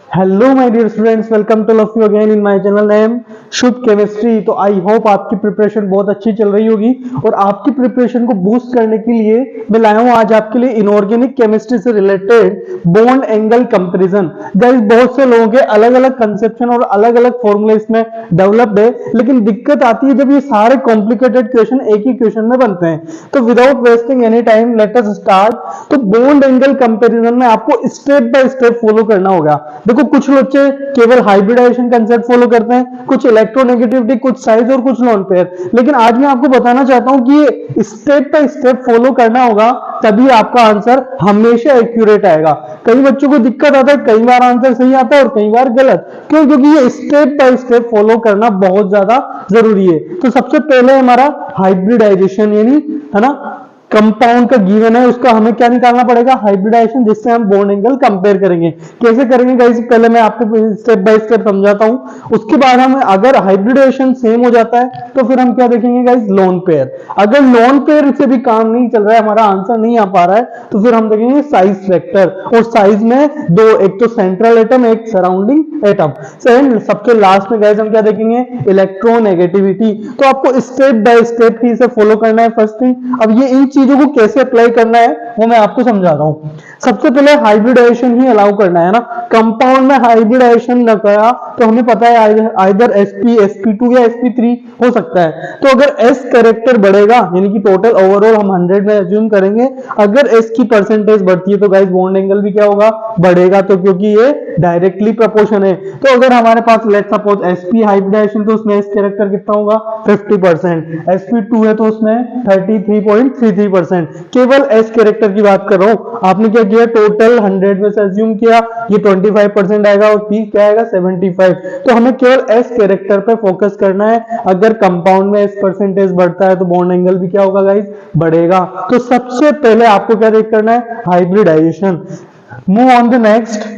Hello my dear students, welcome to love you again in my channel name Shubh chemistry. तो I hope आपकी preparation बहुत अच्छी चल रही होगी और आपकी प्रिपरेशन को बूस्ट करने के लिए मैं लाया हूं आज आपके लिए इनऑर्गेनिक केमिस्ट्री से related bond angle comparison. Guys, बहुत से लोगों के अलग अलग कंसेप्शन और अलग अलग फॉर्मूले इसमें डेवलप्ड है, लेकिन दिक्कत आती है जब ये सारे कॉम्प्लिकेटेड क्वेश्चन एक ही क्वेश्चन में बनते हैं। तो without wasting any time let us start. तो बॉन्ड एंगल कंपैरिजन में आपको स्टेप बाय स्टेप फॉलो करना होगा। देखो, कुछ बच्चे केवल हाइब्रिडाइजेशन कंसेप्ट फॉलो करते हैं, कुछ इलेक्ट्रोनेगेटिविटी, कुछ साइज और कुछ लोन पेयर। लेकिन आज मैं आपको बताना चाहता हूं कि ये स्टेप बाय स्टेप फॉलो करना होगा, तभी आपका आंसर हमेशा एक्यूरेट आएगा। कई बच्चों को दिक्कत आता है, कई बार आंसर सही आता है और कई बार गलत। क्यों? क्योंकि ये स्टेप बाय स्टेप फॉलो करना बहुत ज्यादा जरूरी है। तो सबसे पहले हमारा हाइब्रिडाइजेशन, यानी है ना, कंपाउंड का गिवन है, उसका हमें क्या निकालना पड़ेगा? हाइब्रिडाइजेशन, जिससे हम बॉन्ड एंगल कंपेयर करेंगे। कैसे करेंगे गाइस? पहले मैं आपको स्टेप बाय स्टेप समझाता हूं, उसके बाद हम अगर हाइब्रिडाइजेशन सेम हो जाता है तो फिर हम क्या देखेंगे गाइस? Lone pair. अगर लोन पेयर से भी काम नहीं चल रहा है, हमारा आंसर नहीं आ पा रहा है, तो फिर हम देखेंगे साइज फैक्टर। और साइज में दो, एक तो सेंट्रल एटम, एक सराउंडिंग एटम। सबसे लास्ट में गाइस हम क्या देखेंगे? इलेक्ट्रोनेगेटिविटी। तो आपको स्टेप बाय स्टेप ही इसे फॉलो करना है फर्स्ट थिंग। अब ये इन चीजों को कैसे अप्लाई करना है वो मैं आपको समझा रहा हूं। सबसे पहले हाइब्रिडाइजेशन ही अलाउ करना है ना। कंपाउंड में हाइब्रिडाइजेशन न करा तो हमें पता है आइदर sp sp2 या sp3 हो सकता है। तो अगर s कैरेक्टर बढ़ेगा, यानी कि टोटल ओवरऑल हम 100 में अज्यूम करेंगे, अगर s की परसेंटेज बढ़ती है तो गाइस बॉन्ड एंगल भी क्या होगा? बढ़ेगा। तो क्योंकि ये डायरेक्टली प्रोपोर्शन है, तो अगर हमारे पास लेट्स सपोज sp हाइब्रिडाइजेशन, तो उसमें s कैरेक्टर कितना होगा? 50%। sp2 है तो उसमें 33.33%। केवल s कैरेक्टर की बात कर रहा हूं। आपने क्या किया? टोटल 100 में से अज्यूम किया, ये 25% आएगा और p क्या आएगा? 75। तो हमें केवल s कैरेक्टर पे फोकस करना है। अगर कंपाउंड में s परसेंटेज बढ़ता है तो बॉन्ड एंगल भी क्या होगा गाइस? बढ़ेगा। तो सबसे पहले आपको क्या देख करना है? Hybridization. Move on the next.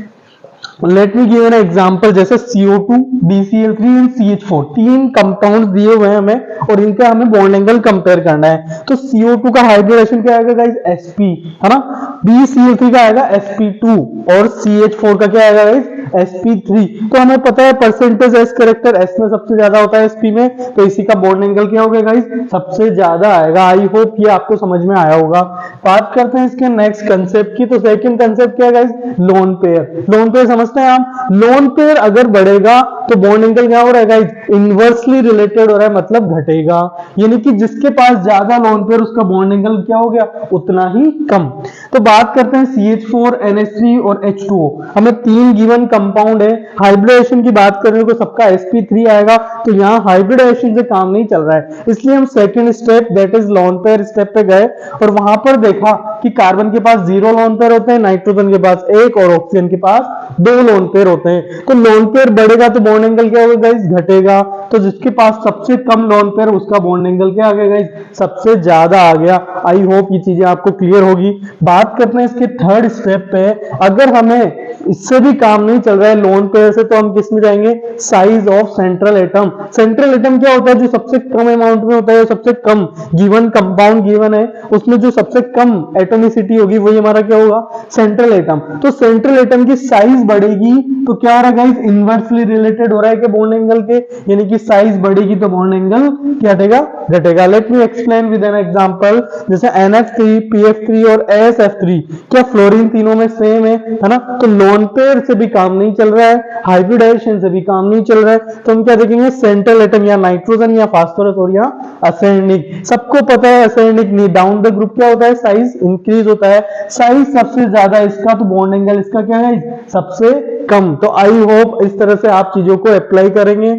Let me give an example. जैसे CO2, BCl3 एंड CH4, तीन कंपाउंड्स दिए हुए हैं हमें और इनका हमें बॉन्ड एंगल कंपेयर करना है। तो CO2 का हाइब्रिडेशन क्या आएगा गाइस? sp, है ना। BCl3 का आएगा sp2 और CH4 का क्या आएगा गाइस? sp3। तो हमें पता है परसेंटेज s कैरेक्टर s में सबसे ज्यादा होता है sp में, तो इसी का बॉन्ड एंगल क्या होगा गाइस? सबसे ज्यादा आएगा। आई होप ये आपको समझ में आया होगा। बात करते हैं इसके नेक्स्ट कंसेप्ट की। तो सेकंड कंसेप्ट क्या है guys? Lone pair. Lone pair समझते हैं आप? लोन पेयर अगर बढ़ेगा तो बॉन्ड एंगल क्या हो रहा है गाइस? इनवर्सली रिलेटेड हो रहा है, मतलब घटेगा। यानी कि जिसके पास ज्यादा लोन पेयर, उसका बॉन्ड एंगल क्या हो गया? उतना ही कम। तो बात करते हैं CH4, NH3 और H2O। हमें तीन गिवन कंपाउंड है। हाइब्रिडेशन की बात करें तो सबका sp3 आएगा, तो यहाँ हाइब्रिडेशन से काम नहीं चल रहा है, इसलिए हम second step that is lone pair step पे गए और वहां पर देखा कि कार्बन के पास 0 लोन पेयर होते हैं, नाइट्रोजन के पास 1 और ऑक्सीजन के पास 2 लोन पेयर होते हैं। तो लोन पेयर बढ़ेगा तो बॉन्ड एंगल क्या होगा गाइस? घटेगा। तो जिसके पास सबसे कम लोन पेयर, उसका बॉन्ड एंगल क्या आ गया गाइस? सबसे ज्यादा आ गया। आई होप ये चीजें आपको क्लियर होगी। बात करते हैं इसके थर्ड स्टेप पे। अगर हमें इससे भी काम नहीं चल रहा है लोन पेयर से, तो हम किस में जाएंगे? Size of central atom. Central atom क्या होता है? जो सबसे कम अमाउंट में होता है, सबसे कम गिवन कंपाउंड गिवन है, उसमें जो सबसे कम एटॉमिसिटी होगी वही हमारा क्या होगा? Central atom. तो सेंट्रल एटम की साइज बढ़ेगी तो क्या हो रहा है गाइस? इनवर्सली रिलेटेड हो रहा है कि बॉन्ड एंगल के, यानी कि साइज बढ़ेगी तो बॉन्ड एंगल क्या घटेगा? घटेगा। Let me explain with N example. जैसे NF3, PF3 और ASF3, क्या फ्लोरीन तीनों में सेम है ना? तो लोन पेयर से भी काम नहीं चल रहा है, हाइब्रिडाइजेशन से भी काम नहीं चल रहा है, तो हम क्या देखेंगे? सेंट्रल एटम या नाइट्रोजन या फास्फोरस और या असेंडिक। सबको पता है असेंडिक नहीं, डाउन द ग्रुप क्या होता है? साइज इंक्रीज होता है। साइज सबसे ज्यादा इसका, तो बॉन्ड एंगल इसका क्या है? सबसे कम। तो आई होप इस तरह से आप चीजों को अप्लाई करेंगे।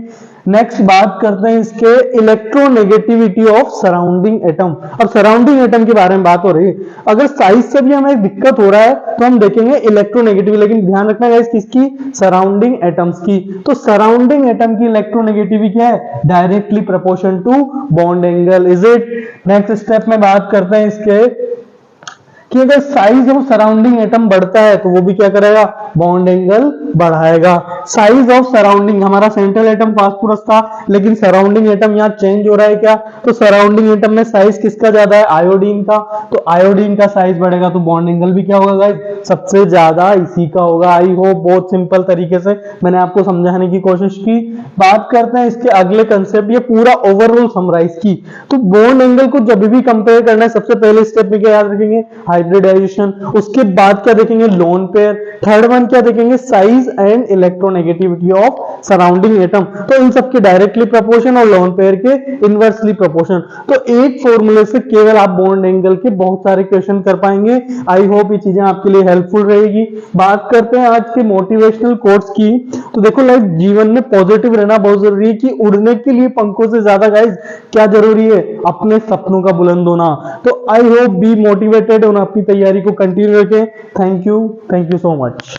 नेक्स्ट बात करते हैं इसके इलेक्ट्रोनेगेटिविटी ऑफ सराउंडिंग एटम। अब सराउंडिंग एटम के बारे में बात हो रही है। अगर साइज से भी हमें दिक्कत हो रहा है तो हम देखेंगे इलेक्ट्रोनेगेटिव, लेकिन ध्यान रखना है किसकी? सराउंडिंग एटम्स की। तो सराउंडिंग एटम की इलेक्ट्रोनेगेटिविटी क्या है? Directly proportion to bond angle. Is it? Next step में बात करते हैं इसके कि अगर साइज ऑफ सराउंडिंग एटम बढ़ता है तो वो भी क्या करेगा? बॉन्ड एंगल बढ़ाएगा। साइज ऑफ सराउंडिंग, हमारा सेंट्रल एटम फास्फोरस था लेकिन सराउंडिंग एटम यहाँ चेंज हो रहा है क्या, तो सराउंडिंग एटम में साइज किसका ज्यादा है, आयोडीन का, तो आयोडीन का साइज बढ़ेगा तो बॉन्ड एंगल भी क्या होगा गाइस, सबसे ज्यादा इसी का होगा। आई होप बहुत सिंपल तरीके से मैंने आपको समझाने की कोशिश की। बात करते हैं इसके अगले कंसेप्ट, ये पूरा ओवरऑल समराइज की। तो बॉन्ड एंगल को जब भी कंपेयर करना है सबसे पहले स्टेप में क्या याद रखेंगे, हाइब्रिडाइजेशन, उसके बाद क्या देखेंगे, लोन पेयर, थर्ड वन क्या देखेंगे, size and electronegativity of surrounding atom, तो इन सबके डायरेक्टली प्रोपोर्शन और लोन पेयर के इनवर्सली प्रोपोर्शन। तो एक फॉर्मूले से केवल आप बॉन्ड एंगल के बहुत सारे क्वेश्चन कर पाएंगे। आई होप ये चीजें आपके लिए हेल्पफुल रहेगी। बात करते हैं आज के मोटिवेशनल कोट्स की। तो देखो लाइक जीवन में पॉजिटिव रहना बहुत जरूरी है कि उड़ने के लिए पंखों से ज्यादा गाइस क्या जरूरी है, अपने सपनों का बुलंद होना। तो आई होप बी मोटिवेटेड और अपनी तैयारी को कंटिन्यू रखें। Thank you so much.